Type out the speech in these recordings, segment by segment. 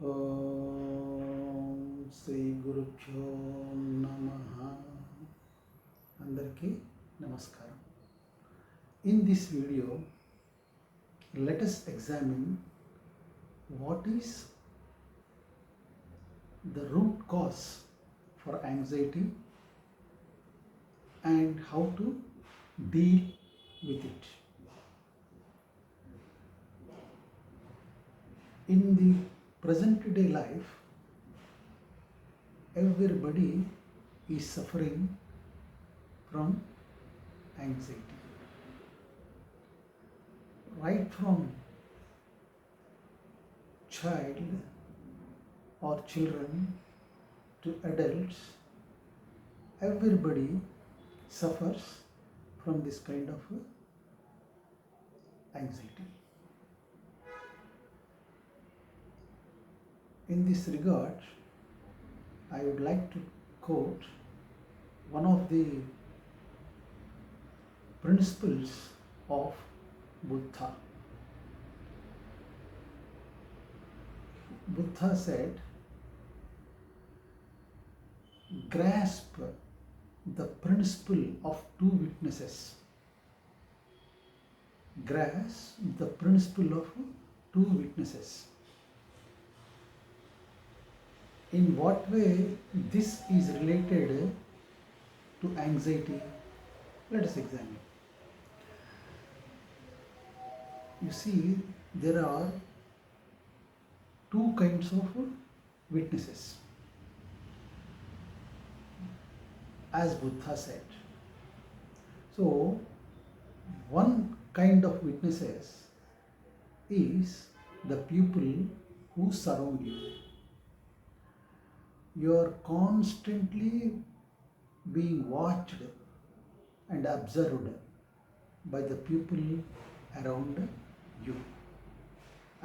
ఓం శ్రీ గురుభ్యో నమః. అందరికీ నమస్కారం. In this video, let us examine what is the root cause for anxiety and how to deal with it. In the present day life, everybody is suffering from anxiety. Right from child or children to adults, everybody suffers from this kind of anxiety. In this regard, I would like to quote one of the principles of Buddha. Buddha said, grasp the principle of two witnesses. Grasp the principle of two witnesses. In what way this is related to anxiety? Let us examine. You see, there are two kinds of witnesses, as Buddha said. So, one kind of witnesses is the people who surround you. You are constantly being watched and observed by the people around you,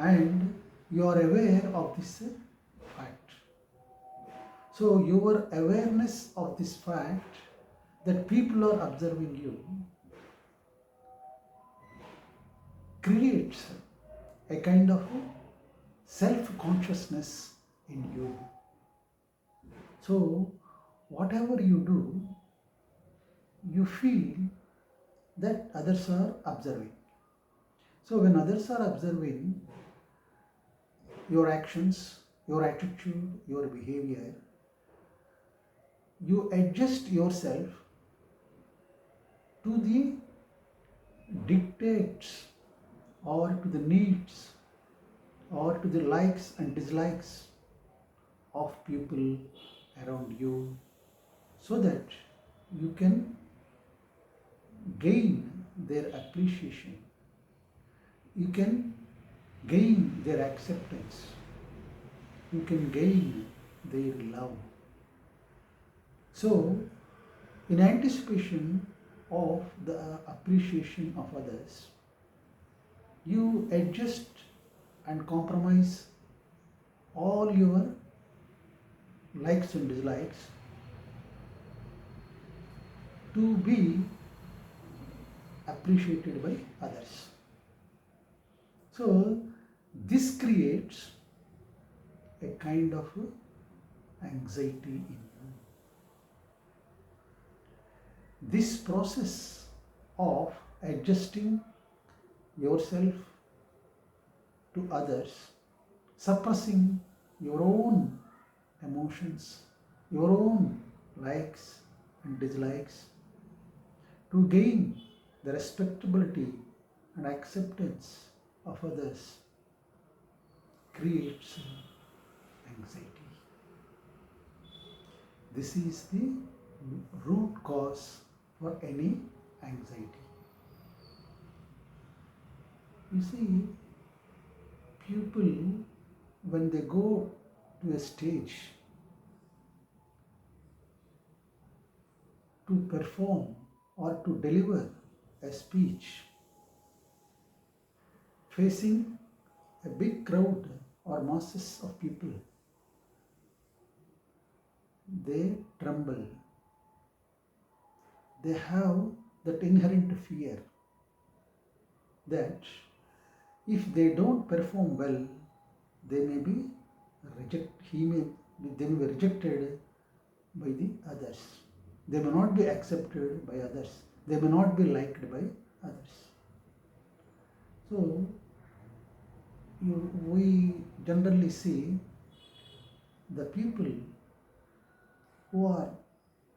and you are aware of this fact. So your awareness of this fact that people are observing you creates a kind of self-consciousness in you. So whatever you do, you feel that others are observing. So when others are observing your actions, your attitude, your behavior, you adjust yourself to the dictates or to the needs or to the likes and dislikes of people around you, so that you can gain their appreciation, you can gain their acceptance, you can gain their love. So, in anticipation of the appreciation of others, you adjust and compromise all your likes and dislikes to be appreciated by others. So this creates a kind of anxiety in you. This process of adjusting yourself to others, suppressing your own emotions, your own likes and dislikes, to gain the respectability and acceptance of others, creates anxiety. This is the root cause for any anxiety. You see, people, when they go to a stage to perform or to deliver a speech facing a big crowd or masses of people, they tremble. They have that inherent fear that if they don't perform well, they may be they may be rejected by the others. They may not be accepted by others. They may not be liked by others. So we generally see the people who are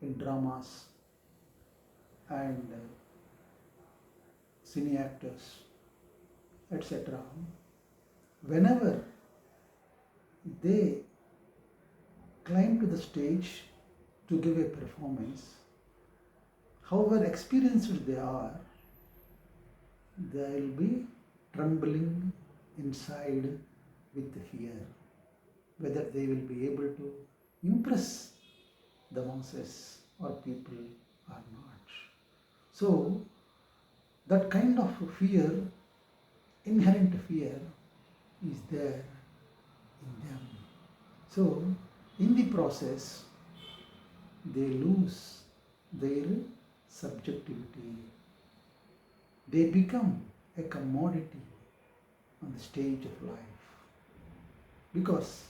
in dramas and cine actors, etc. Whenever they climb to the stage to give a performance, however experienced they are, they will be trembling inside with fear, whether they will be able to impress the masses or people or not. So that kind of fear, inherent fear, is there in them. So in the process, they lose their subjectivity. They become a commodity on the stage of life because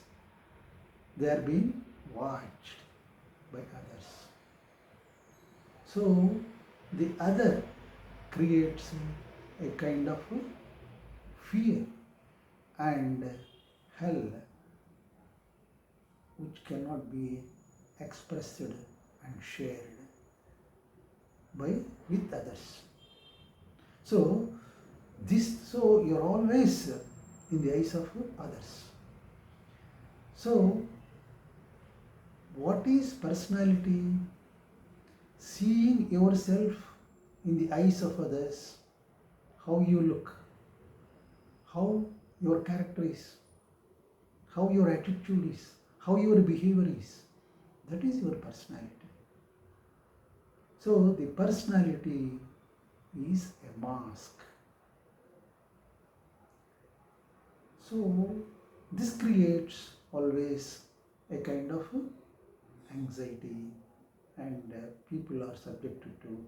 they are being watched by others. So the other creates a kind of fear and hell which cannot be expressed and shared with others. So you're always in the eyes of others. So what is personality? Seeing yourself in the eyes of others, how you look, how your character is, how your attitude is, how your behavior is. That is your personality. So the personality is a mask. So this creates always a kind of anxiety, and people are subjected to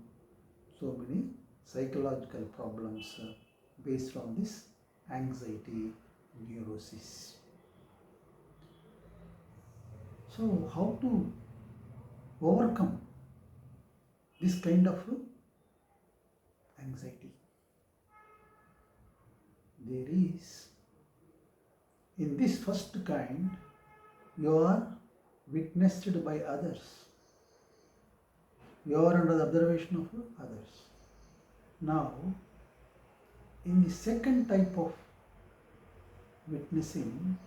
so many psychological problems based on this anxiety neurosis. So how to overcome this kind of anxiety? There is, in this first kind, you are witnessed by others. You are under the observation of others. Now, in the second type of witnessing,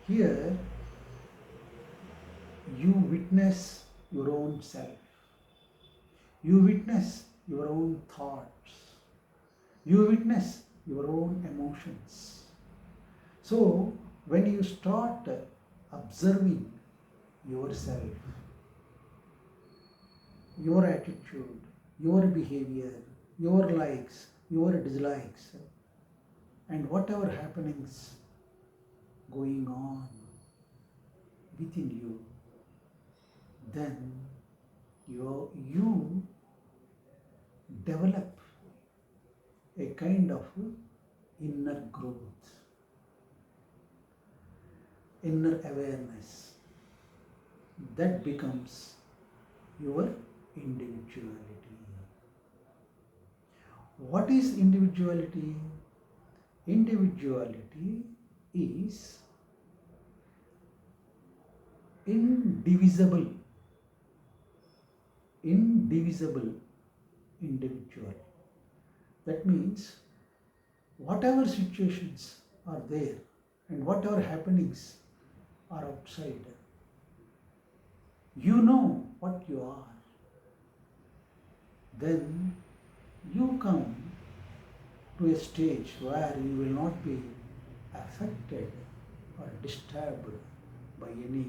here you witness your own self. You witness your own thoughts. You witness your own emotions. So, when you start observing yourself, your attitude, your behavior, your likes, your dislikes, and whatever happenings going on within you, then you develop a kind of inner growth, inner awareness that becomes your individuality. What is individuality? Individuality is indivisible individual. That means whatever situations are there and whatever happenings are outside, you know what you are. Then you come to a stage where you will not be affected or disturbed by any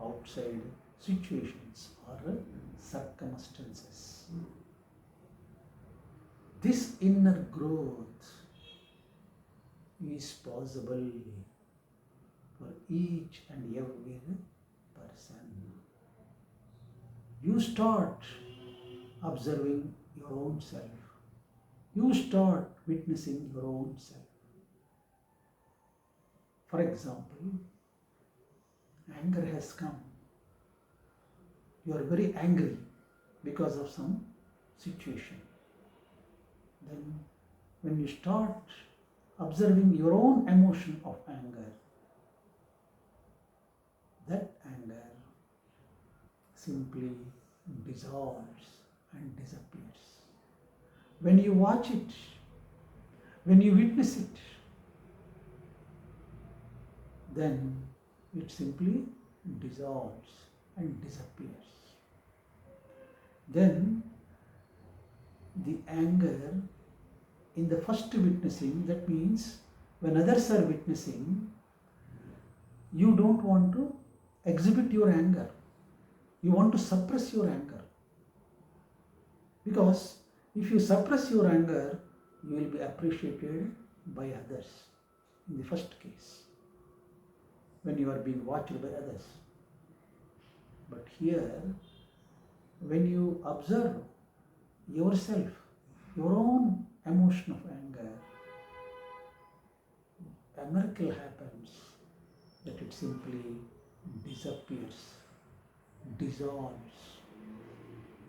outside situations or circumstances. This inner growth is possible for each and every person. You start observing your own self. You start witnessing your own self. For example, anger has come. You are very angry because of some situation. Then, when you start observing your own emotion of anger, that anger simply dissolves and disappears. When you watch it, when you witness it, then it simply dissolves and disappears. Then the anger in the first witnessing, that means when others are witnessing, you don't want to exhibit your anger. You want to suppress your anger. Because if you suppress your anger, you will be appreciated by others in the first case, when you are being watched by others. But here, when you observe yourself, your own emotion of anger, a miracle happens that it simply disappears, dissolves,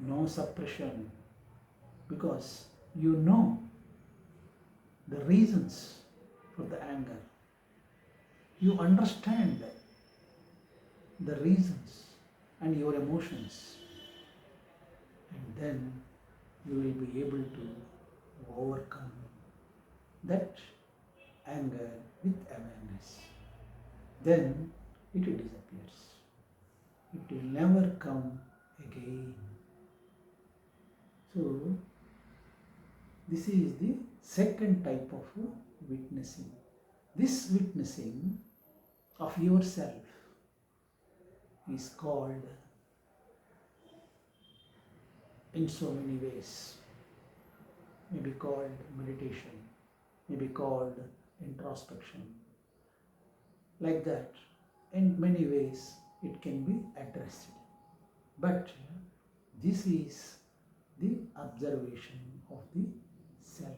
no suppression, because you know the reasons for the anger. You understand the reasons and your emotions, and then you will be able to overcome that anger with awareness. Then it disappears. It will never come again. So, this is the second type of witnessing. This witnessing of yourself is called in so many ways. May be called meditation, may be called introspection. Like that, in many ways it can be addressed. But this is the observation of the self.